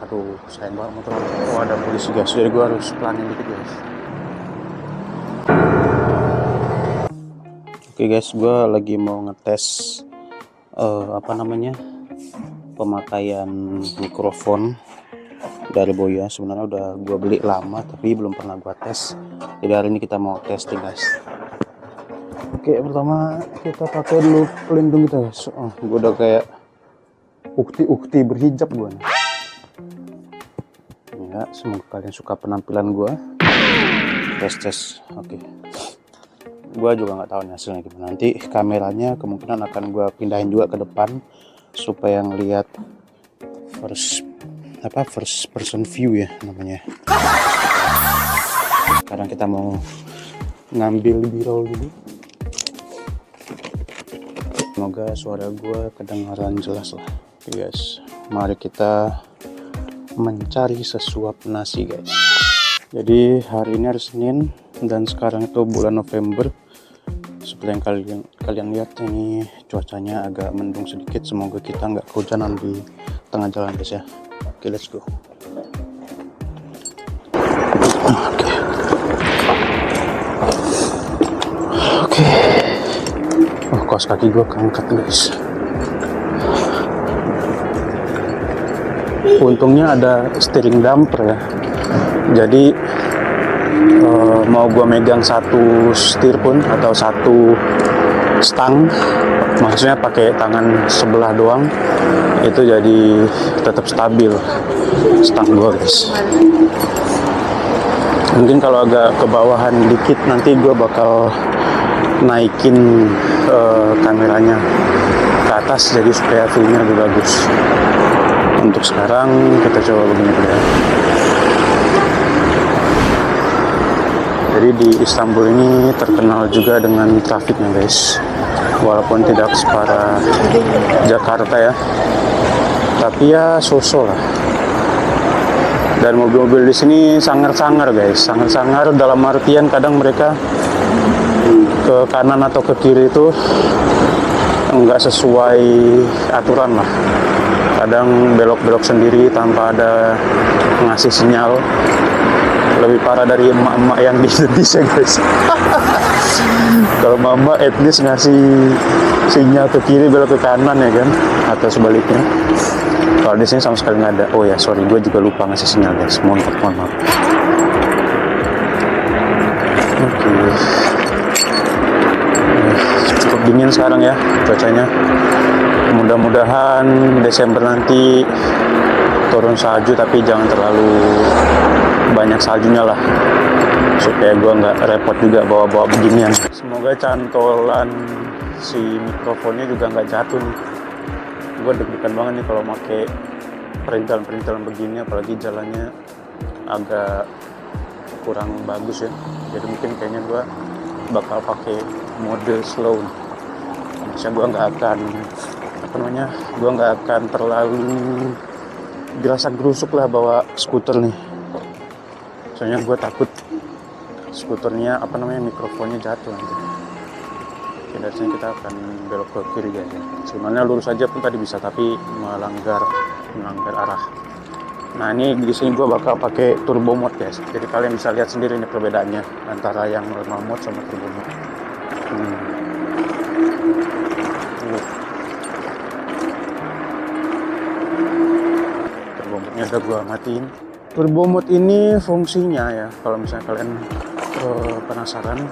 Aduh, sayang banget motor. Oh, ada polisi guys, jadi gue harus pelanin dikit guys. Oke guys, gue lagi mau ngetes pemakaian mikrofon dari Boya. Sebenarnya udah gue beli lama tapi belum pernah gue tes. Jadi hari ini kita mau testing guys. Oke, pertama kita pakai dulu pelindung kita guys. Gue udah kayak ukti berhijab gue nih. Ya, semoga kalian suka penampilan gue. Tes. Oke. Gue juga nggak tahu nih hasilnya gimana. Nanti kameranya kemungkinan akan gue pindahin juga ke depan supaya ngelihat first person view ya namanya. Sekarang kita mau ngambil B-roll dulu. Semoga suara gue kedengaran jelas lah. Oke guys, mari kita mencari sesuap nasi guys. Jadi hari ini hari Senin dan sekarang itu bulan November. Seperti yang kalian lihat, ini cuacanya agak mendung sedikit. Semoga kita nggak kehujanan di tengah jalan guys ya. Oke, let's go. Oke. Oh, kaos kaki gue keangkat guys. Untungnya ada steering damper ya. Jadi mau gue megang satu setir pun atau satu stang, maksudnya pakai tangan sebelah doang, itu jadi tetap stabil stang gue guys. Mungkin kalau agak ke bawahan dikit nanti gue bakal naikin kameranya ke atas jadi supaya view-nya lebih bagus. Untuk sekarang kita coba begini dulu ya. Jadi di Istanbul ini terkenal juga dengan trafiknya guys. Walaupun tidak separah Jakarta ya, tapi ya so-so lah. Dan mobil-mobil di sini sangar-sangar guys, sangar-sangar dalam artian kadang mereka ke kanan atau ke kiri itu enggak sesuai aturan lah. Kadang belok-belok sendiri tanpa ada ngasih sinyal. Lebih parah dari emak-emak yang di Indonesia guys. Kalau mama etnis ngasih sinyal ke kiri belok ke kanan ya kan, atau sebaliknya. Kalau di sini sama sekali nggak ada. Oh ya sorry, gue juga lupa ngasih sinyal guys. Mohon maaf. Oke. Cukup dingin sekarang ya cuacanya. Mudah-mudahan Desember nanti turun salju, tapi jangan terlalu banyak saljunya lah, supaya gue nggak repot juga bawa-bawa beginian. Semoga cantolan si mikrofonnya juga nggak jatuh nih. Gue deg-degan banget nih kalau pakai perintalan begini, apalagi jalannya agak kurang bagus ya. Jadi mungkin kayaknya gue bakal pakai mode slow. Maksudnya gue nggak akan terlalu gerasa gerusuk lah bawa skuter nih. Soalnya gue takut skuternya mikrofonnya jatuh nanti. Oke, dari sini kita akan belok ke kiri guys ya. Sebenarnya lurus aja pun tadi bisa, tapi melanggar arah. Nah ini di sini gue bakal pakai turbo mode guys. Jadi kalian bisa lihat sendiri nih perbedaannya antara yang normal mode sama turbo mode. Turbo mode-nya udah gue matiin. Turbo mode ini fungsinya ya, kalau misalnya kalian penasaran,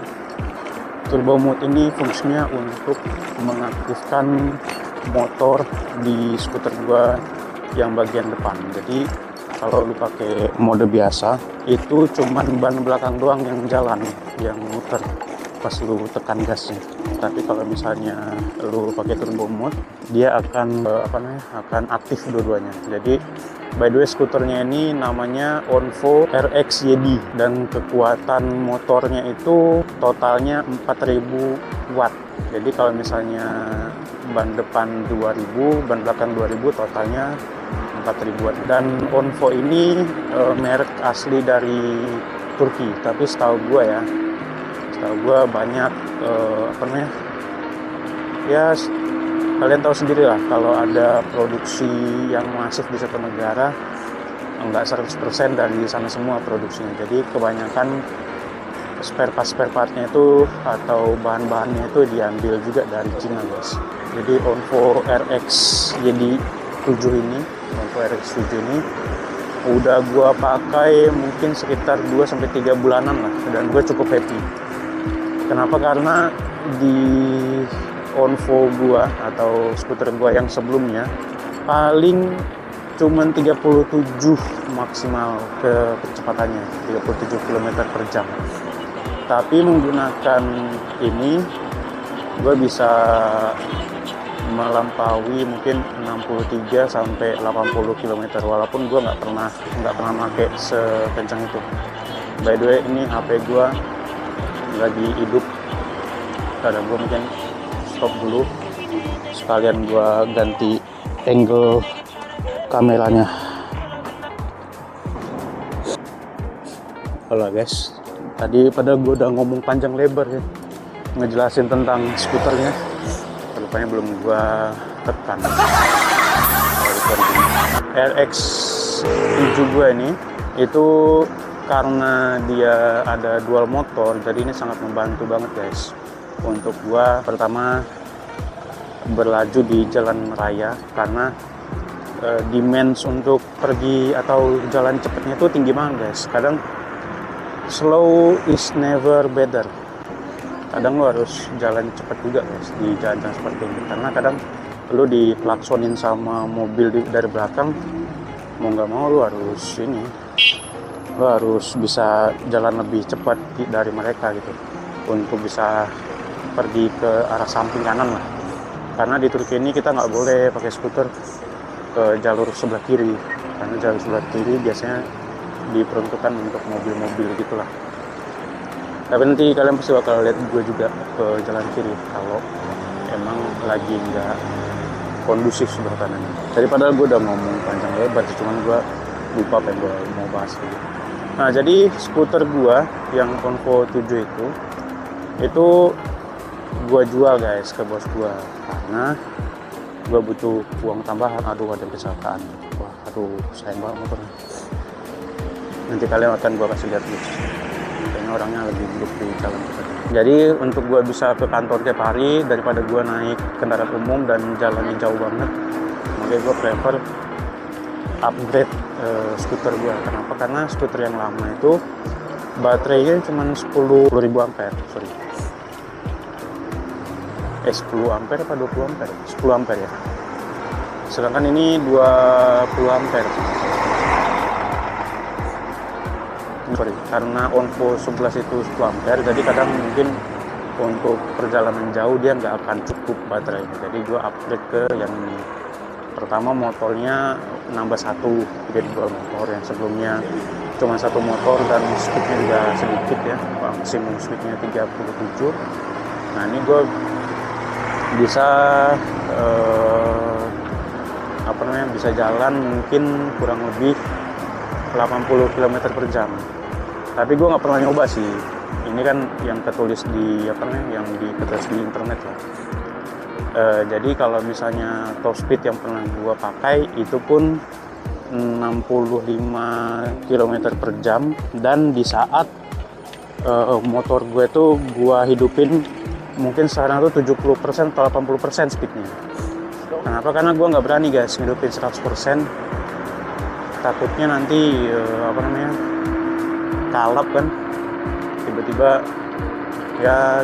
turbo mode ini fungsinya untuk mengaktifkan motor di skuter gua yang bagian depan. Jadi kalau lu pakai mode biasa, itu cuman ban belakang doang yang jalan, yang muter pas lu tekan gasnya. Tapi kalau misalnya lu pakai turbo mode, dia akan akan aktif dua-duanya. Jadi by the way, skuternya ini namanya Onvo RX YD dan kekuatan motornya itu totalnya 4000 watt. Jadi kalau misalnya ban depan 2000, ban belakang 2000, totalnya 4000 watt. Dan Onvo ini merek asli dari Turki, tapi setahu gue banyak ya kalian tahu sendiri lah, kalau ada produksi yang masif di satu negara enggak 100% dari sana semua produksinya. Jadi kebanyakan spare partnya itu atau bahan-bahannya itu diambil juga dari Cina guys. Jadi Onvo RX jadi 7 ini, Onvo RX 7 ini udah gua pakai mungkin sekitar 2-3 bulanan lah, dan gue cukup happy. Kenapa? Karena di Onvo gua atau skuter gua yang sebelumnya paling cuman 37 maksimal ke kecepatannya, 37 km per jam. Tapi menggunakan ini gue bisa melampaui mungkin 63 sampai 80 km, walaupun gue nggak pernah pakai sekencang itu. By the way, ini HP gue lagi hidup, kadang gue mungkin stop dulu sekalian gue ganti angle kameranya. Halo guys, tadi padahal gue udah ngomong panjang lebar ya ngejelasin tentang skuternya, rupanya belum gue tekan. RX 7 gue ini itu karena dia ada dual motor, jadi ini sangat membantu banget guys untuk gue pertama berlaju di jalan raya, karena demands untuk pergi atau jalan cepatnya itu tinggi banget guys. Kadang slow is never better, kadang lo harus jalan cepat juga guys di jalan-jalan seperti ini, karena kadang lo diklaksonin sama mobil dari belakang, mau nggak mau lo harus bisa jalan lebih cepat dari mereka gitu, untuk bisa pergi ke arah samping kanan lah. Karena di Turki ini kita nggak boleh pakai skuter ke jalur sebelah kiri, karena jalur sebelah kiri biasanya diperuntukkan untuk mobil-mobil gitulah. Tapi nanti kalian pasti bakal lihat gue juga ke jalan kiri kalau emang lagi nggak kondusif sebelah kanannya. Daripada gue udah ngomong panjang lebar, cuman gue lupa apa yang gue mau bahas gitu. Nah, jadi skuter gue yang Onvo 7 itu gue jual guys ke bos gue, karena gue butuh uang tambahan. Aduh, ada kecelakaan. Wah, aduh, sayang banget motornya. Nanti kalian akan gue kasih lihat guys, kayaknya orangnya lagi duduk di jalan. Jadi untuk gue bisa ke kantor tiap hari, daripada gue naik kendaraan umum dan jalannya jauh banget, makanya gue prefer upgrade skuter gue. Kenapa? Karena skuter yang lama itu baterainya cuma 10.000 ampere, 10 ampere apa 20 ampere? 10 ampere ya. Sedangkan ini 20 ampere. Karena Onvo 11 itu 10 ampere, jadi kadang mungkin untuk perjalanan jauh dia nggak akan cukup baterainya. Jadi gue upgrade ke yang ini. Pertama, motornya nambah satu, jadi dua motor. Yang sebelumnya cuma satu motor dan speednya juga sedikit ya, maksimum speednya 37. Nah, ini gue bisa bisa jalan mungkin kurang lebih 80 km per jam. Tapi gue nggak pernah nyoba sih. Ini kan yang ketulis di yang diketulis di internet lah. Jadi kalau misalnya top speed yang pernah gue pakai itu pun 65 km per jam, dan di saat motor gue tuh gue hidupin mungkin sekarang tuh 70% atau 80% speednya. Kenapa? Karena gue nggak berani guys ngidupin 100%, takutnya nanti kalap kan, tiba-tiba ya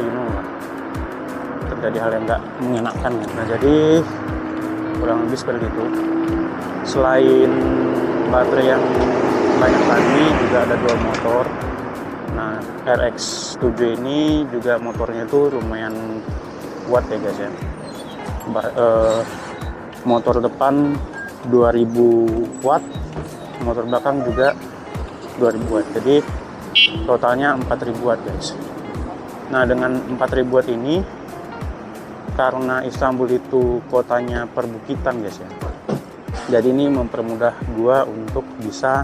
terjadi hal yang nggak mengenakan. Nah, jadi kurang lebih seperti itu. Selain baterai yang banyak tadi, juga ada dual motor. Nah, RX 7 ini juga motornya tuh lumayan kuat ya guys ya. Motor depan 2000 watt, motor belakang juga 2000 watt. Jadi totalnya 4000 watt guys. Nah, dengan 4000 watt ini, karena Istanbul itu kotanya perbukitan guys ya, jadi ini mempermudah gua untuk bisa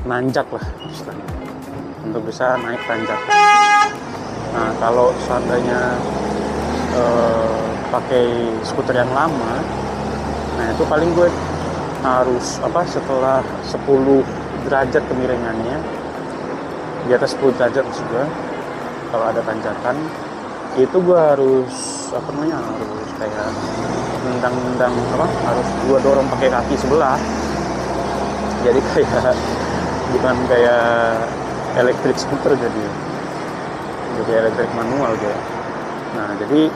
nanjak lah istilahnya, untuk bisa naik tanjak. Nah, kalau seandainya pakai skuter yang lama, nah itu paling gue harus setelah 10 derajat kemiringannya, di atas 10 derajat juga kalau ada tanjakan itu gue harus harus kayak nendang harus gue dorong pakai kaki sebelah, jadi kayak bukan kayak elektrik skuter, jadi elektrik manual gitu. Nah jadi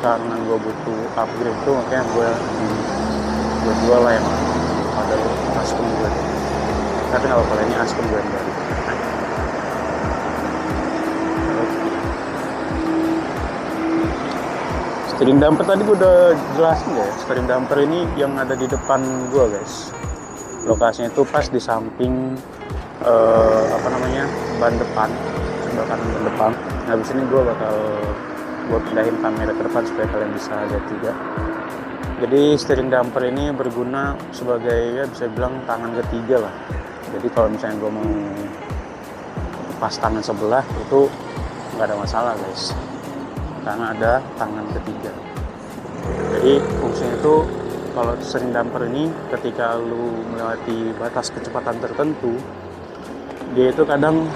karena gue butuh upgrade itu, makanya gue jual lah yang ada custom gue, tapi nggak apa-apa, ini custom gue yang baru. Steering damper tadi gue udah jelasin ya. Steering damper ini yang ada di depan gue guys, lokasinya itu pas di samping ban depan, sebelah kanan ban depan. Nah habis ini gue bakal pindahin kamera ke depan supaya kalian bisa lihat juga. Jadi steering damper ini berguna sebagai bisa bilang tangan ketiga lah. Jadi kalau misalnya gue mau pas tangan sebelah itu nggak ada masalah guys, karena ada tangan ketiga. Jadi fungsinya itu kalau steering damper ini ketika lu melewati batas kecepatan tertentu, dia itu kadang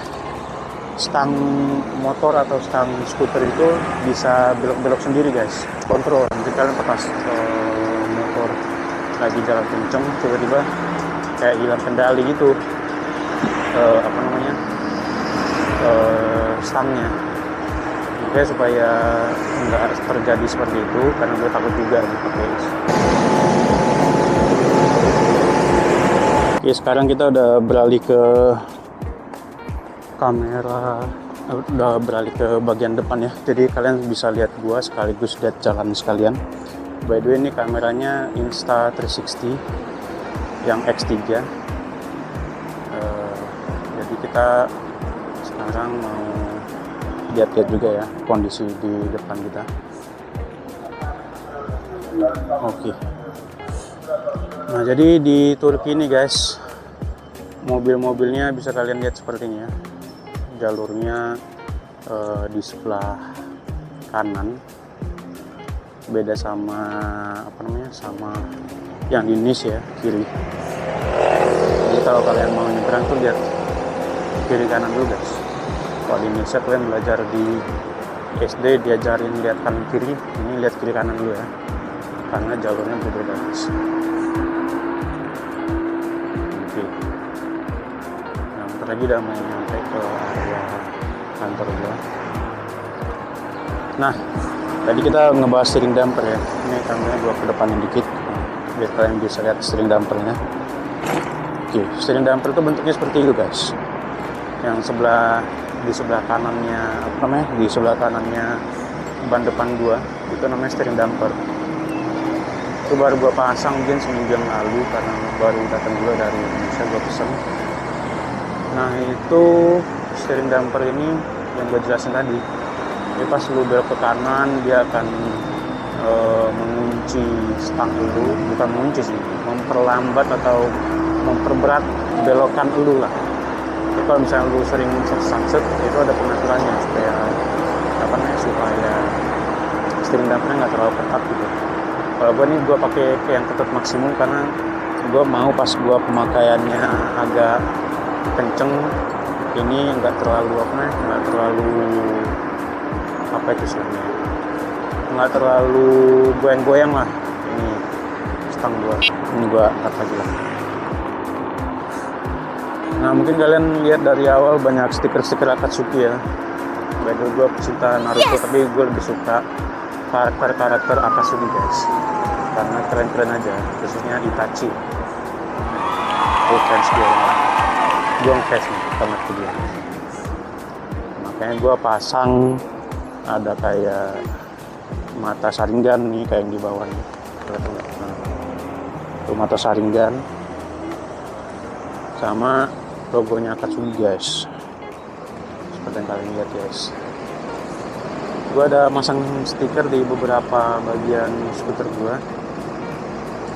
stang motor atau stang skuter itu bisa belok-belok sendiri guys, kontrol. Nanti kalian pas motor lagi jalan kenceng tiba-tiba kayak hilang kendali gitu stangnya. Oke, supaya nggak harus terjadi seperti itu, karena gue takut juga gitu guys. Oke, sekarang kita udah beralih ke kamera, udah beralih ke bagian depan ya, jadi kalian bisa lihat gua sekaligus lihat jalan sekalian. By the way, ini kameranya Insta360 yang X3. Jadi kita sekarang mau lihat-lihat juga ya kondisi di depan kita. Oke. Nah jadi di Turki ini guys, mobil-mobilnya bisa kalian lihat seperti ini ya. Jalurnya di sebelah kanan, beda sama sama yang di Indonesia kiri. Jadi kalau kalian mau nyebrang tuh lihat kiri kanan dulu guys. Kalau di Indonesia kalian belajar di SD diajarin lihat kanan kiri, ini lihat kiri kanan dulu ya, karena jalurnya berbeda guys. Oke. Nah, bentar lagi udah mau nyampe ke area kantor gua. Nah, tadi kita ngebahas steering damper ya. Ini kameranya gua ke depanin dikit biar kalian bisa lihat steering dampernya. Oke, steering damper itu bentuknya seperti itu guys. Yang di sebelah kanannya di sebelah kanannya ban depan gua itu namanya steering damper. Itu baru gua pasang mungkin seminggu yang lalu karena baru datang gua dari Indonesia, gua pesen. Nah itu steering damper ini yang gua jelasin tadi. Jadi pas lu belok ke kanan dia akan mengunci stang lu, bukan mengunci sih, memperlambat atau memperberat belokan lu lah. Jadi kalau misalnya lu sering sakset itu ada pengaturannya supaya supaya steering dampernya nggak terlalu ketat gitu. Kalau gue pakai yang ketat maksimum karena gue mau pas gue pemakaiannya agak kenceng, ini nggak terlalu nggak terlalu goyang-goyang lah. Ini stang ini gue angkat lagi lah. Nah mungkin kalian lihat dari awal banyak stiker-stiker Akatsuki ya. Baiklah gue pecinta Naruto, tapi gue lebih suka karakter Akatsuki guys, karena keren-keren aja, khususnya Itachi. Itu fans gue ngefans banget ke dia. Makanya gue pasang ada kayak mata Sharingan nih, kayak yang di bawah nih. Nah, itu mata Sharingan sama logonya Akatsuki guys, seperti yang kalian lihat guys. Gue ada masang stiker di beberapa bagian skuter gue,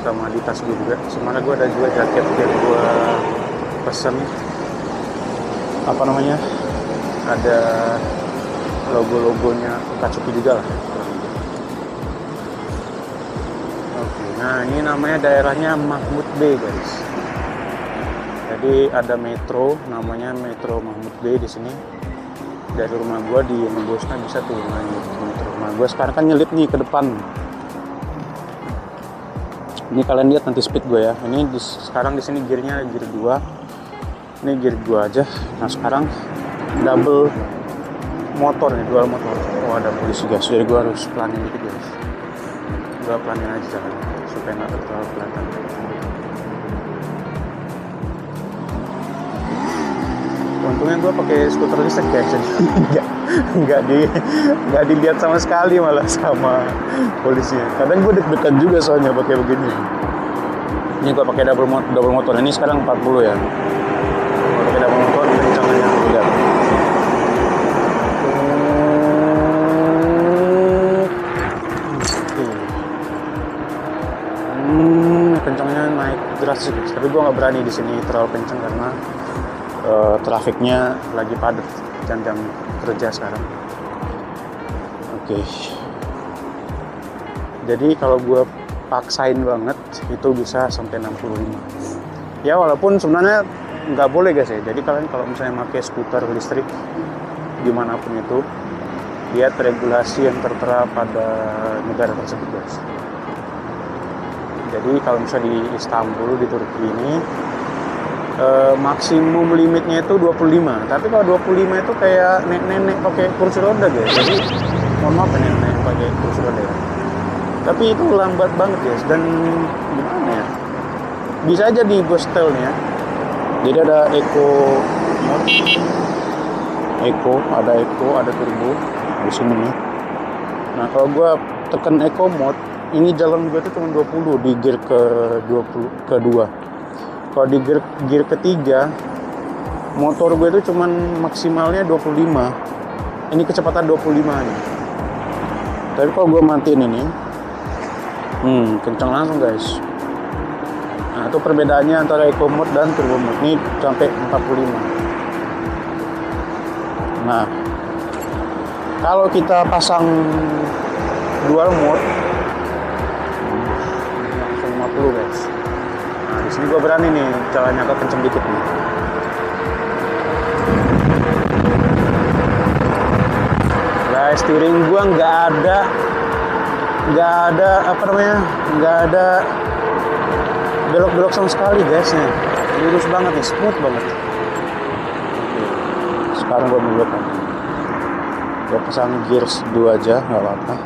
sama di tas gue juga. Sebenarnya gue ada juga jaket yang gue pesen, ada logo-logonya Akatsuki juga lah. Oke, Nah, ini namanya daerahnya Mahmud B, guys. Jadi ada metro, namanya Metro Mahmud B di sini. Dari rumah gua di nembusnya bisa tuh naik metro. Nah, gua sekarang kan nyelip nih ke depan. Ini kalian lihat nanti speed gue ya. Ini sekarang di sini gearnya gear 2. Ini gear 2 aja. Nah, sekarang double motor nih, dual motor. Oh, ada polisi guys. Jadi gue harus pelanin dikit guys. Gue pelanin aja jalan supaya nggak terlalu kelihatan. Untungnya gue pakai skuter listrik guys, jadi nggak dilihat sama sekali malah sama polisinya. Kadang gue deg-degan juga soalnya pakai begini. Ini gue pakai double motor. Ini sekarang 40 ya. Gue pakai double motor, kencangannya lihat. Kencangnya naik drastis guys. Tapi gue nggak berani di sini terlalu kencang karena trafiknya lagi padat jam-jam kerja sekarang. Oke. Jadi kalau gue paksain banget itu bisa sampai 65. Ya walaupun sebenarnya nggak boleh guys ya. Jadi kalian kalau misalnya pakai skuter listrik dimanapun itu, lihat regulasi yang tertera pada negara tersebut guys. Jadi kalau misalnya di Istanbul di Turki ini maksimum limitnya itu 25. Tapi kalau 25 itu kayak nenek-nenek pakai kursi roda guys. Jadi mohon maaf nenek pakai kursi roda ya. Tapi itu lambat banget guys. Dan gimana ya? Bisa aja di ghost tail nih ya. Jadi ada eco, ada turbo di sini nih. Nah kalau gua tekan eco mode, ini jalan gue tuh cuma 20 di gear kedua. Kalau di gear ketiga, motor gue itu cuman maksimalnya 25. Ini kecepatan 25 nih. Tapi kalau gue matiin ini, kencang langsung guys. Nah itu perbedaannya antara eco mode dan turbo mode. Ini sampai 45. Nah kalau kita pasang dual mode, langsung 50 guys. Nah, di sini gue berani nih, jalannya agak kenceng dikit nih. Guys, steering gue nggak ada belok-belok sama sekali guys nih. Lurus banget nih, smooth banget. Oke. Sekarang gue belok kan. Gue pasang gear 2 aja, nggak apa-apa.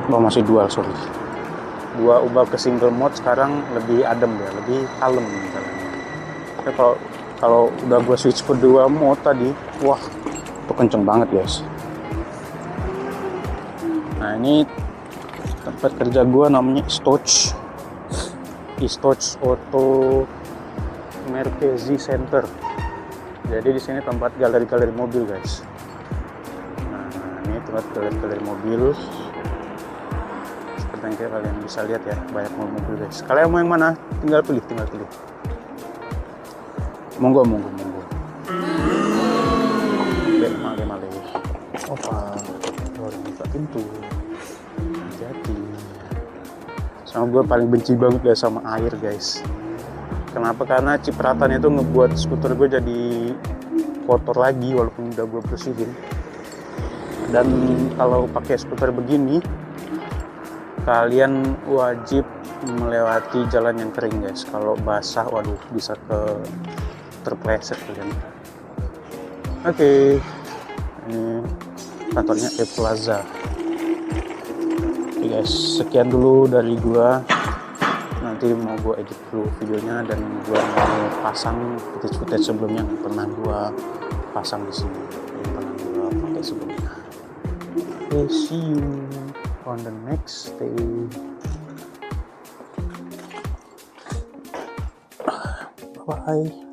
Masih dual, sorry. Gua ubah ke single mode sekarang lebih adem ya, lebih kalem jalannya. Tapi kalau udah gua switch ke 2 mode tadi, wah, itu kenceng banget guys. Nah ini tempat kerja gua namanya Istoch Auto Merkezi Center. Jadi di sini tempat galeri mobil guys. Nah ini tempat galeri mobil. Nanti kalian bisa lihat ya, banyak mobil guys. Kalian mau yang mana? Tinggal pilih. Monggo. Male. Opa, baru buka pintu. Jadi, sama gue paling benci banget guys sama air guys. Kenapa? Karena cipratan itu ngebuat skuter gue jadi kotor lagi walaupun udah gue bersihin. Dan kalau pakai skuter begini, kalian wajib melewati jalan yang kering guys. Kalau basah, waduh, bisa terpleset kalian. Oke. Ini kantornya E-Plaza. Oke guys, sekian dulu dari gua. Nanti mau gua edit dulu videonya dan gua mau pasang footage sebelumnya yang pernah gua pasang di sini, yang pernah gua pakai sebelumnya. Okay, see you on the next day. Bye.